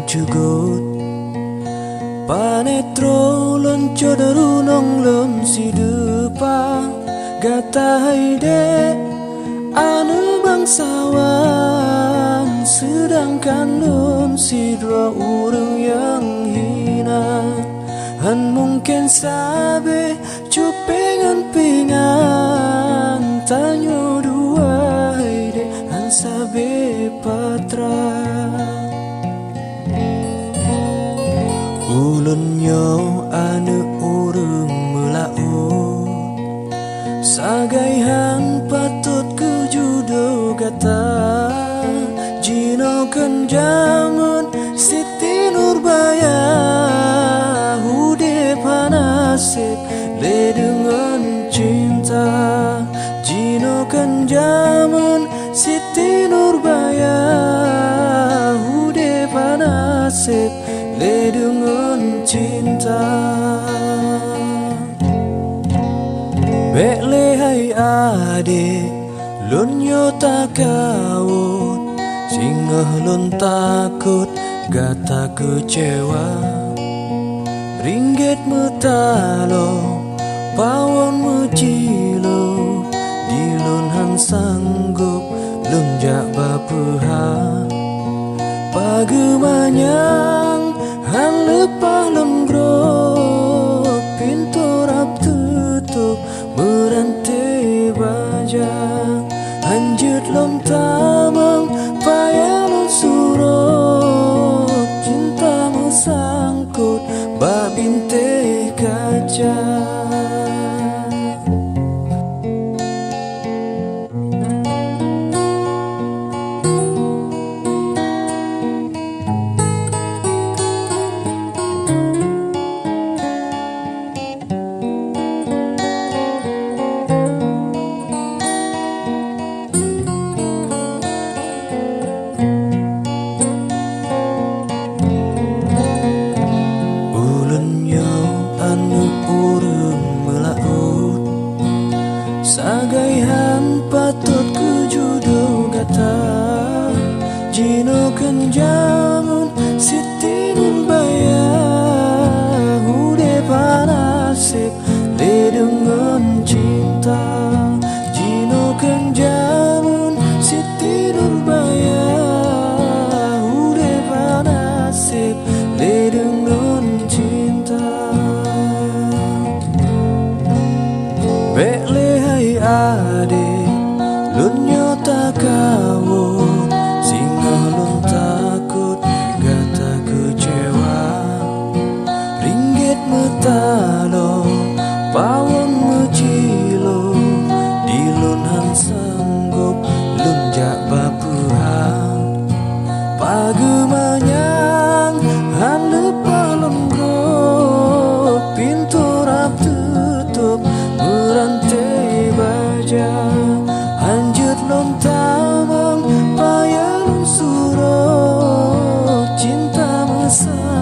cugut panetro lonco darunong lem si depa gata haide anu bangsawan sedangkan lem si dua orang yang hina han mungkin sabe cupengan pingan tanyo dua haide han sabe patra ulun nyo anu urung melaut sagaihan patut ke judo gata jino kenjamun Siti Nurbaya hude panasip le dengan cinta jino kenjamun Siti Nurbaya hude panasip le dengan cinta Bekle hai adik lun yo takawut singah lun takut gata kecewa ringgit metalo pawon mecilo di lun han sanggup lun jak bapeha pagemanyang han lepah lun grok pintu rap tutup merantai baja hanjut lom tamang payah lom surut cinta mesangkut bak bintih kaca sagaihan patut kejudo gata jino kenjamun Siti Nurbaya hude panasip le dengan cinta jino kenjamun Siti Nurbaya hude panasip le dengan cinta Bekle adik lun yo takawut singah lun takut gata kecewa ringgit metalo pawon mecilo di lun han sanggup lun jak bapeha pagemanyang han lepah lun grok pintu rap tutup merantai baja hanjut lom tamang payah lom surut cinta mesra